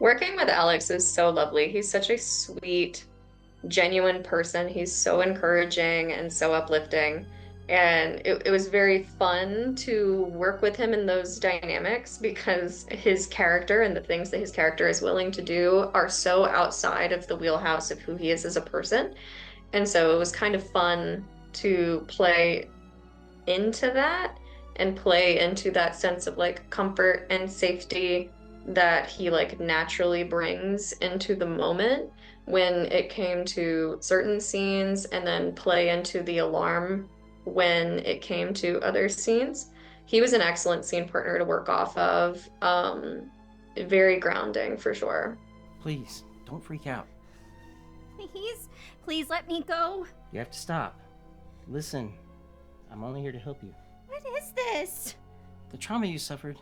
Working with Alex is so lovely. He's such a sweet, genuine person. He's so encouraging and so uplifting. And it was very fun to work with him in those dynamics because his character and the things that his character is willing to do are so outside of the wheelhouse of who he is as a person. And so it was kind of fun to play into that and play into that sense of like comfort and safety that he like naturally brings into the moment when it came to certain scenes and then play into the alarm when it came to other scenes. He was an excellent scene partner to work off of. Very grounding for sure. Please, don't freak out. Please, please let me go. You have to stop. Listen, I'm only here to help you. What is this? The trauma you suffered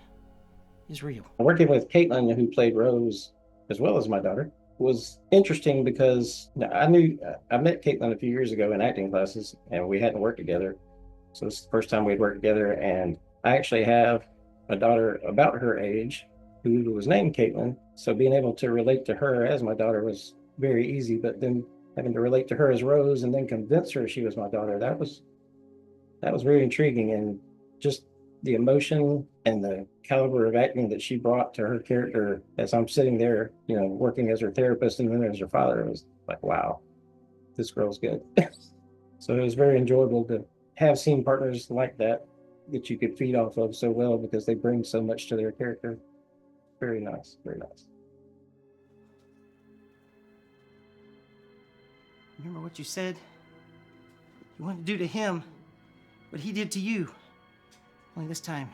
is real. Working with Kaitlyn, who played Rose, as well as my daughter, was interesting because I met Kaitlyn a few years ago in acting classes, and we hadn't worked together. So this is the first time we'd worked together, and I actually have a daughter about her age who was named Kaitlyn. So being able to relate to her as my daughter was very easy, but then having to relate to her as Rose and then convince her she was my daughter, that was very intriguing. And just the emotion and the caliber of acting that she brought to her character as I'm sitting there, working as her therapist and then as her father, it was like, wow, this girl's good. So it was very enjoyable to have scene partners like that you could feed off of so well because they bring so much to their character. Very nice, very nice. Remember what you said? You wanted to do to him what he did to you. Only this time,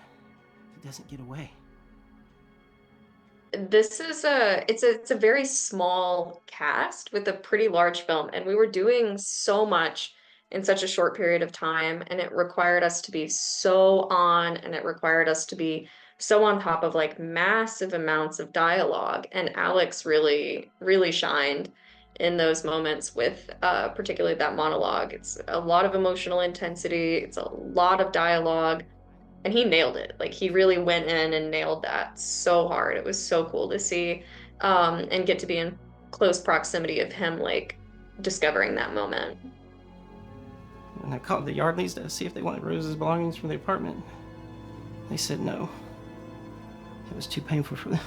he doesn't get away. This is it's a very small cast with a pretty large film, and we were doing so much in such a short period of time, and it required us to be so on, and it required us to be so on top of like massive amounts of dialogue. And Alex really, really shined in those moments with particularly that monologue. It's a lot of emotional intensity, it's a lot of dialogue and he nailed it. Like he really went in and nailed that so hard. It was so cool to see and get to be in close proximity of him like discovering that moment. When I called the Yardleys to see if they wanted Rose's belongings from the apartment, they said no. It was too painful for them.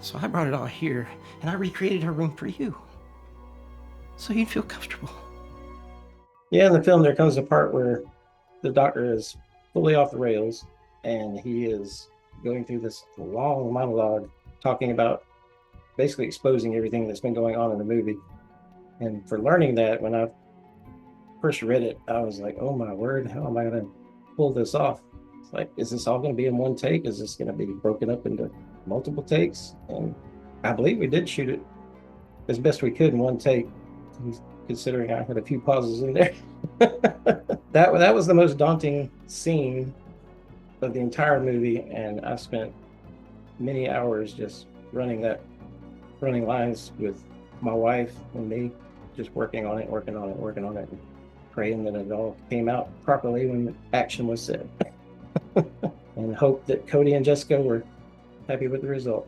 So I brought it all here, and I recreated her room for you, so you'd feel comfortable. Yeah, in the film, there comes a part where the doctor is fully off the rails, and he is going through this long monologue, talking about basically exposing everything that's been going on in the movie. And for learning that, when I first read it, I was like, oh my word, how am I going to pull this off? It's like, is this all going to be in one take? Is this going to be broken up into multiple takes? And I believe we did shoot it as best we could in one take, considering I had a few pauses in there. That was the most daunting scene of the entire movie, and I spent many hours just running lines with my wife and me, just working on it, and praying that it all came out properly when action was said. And hope that Cody and Jessica were happy with the result.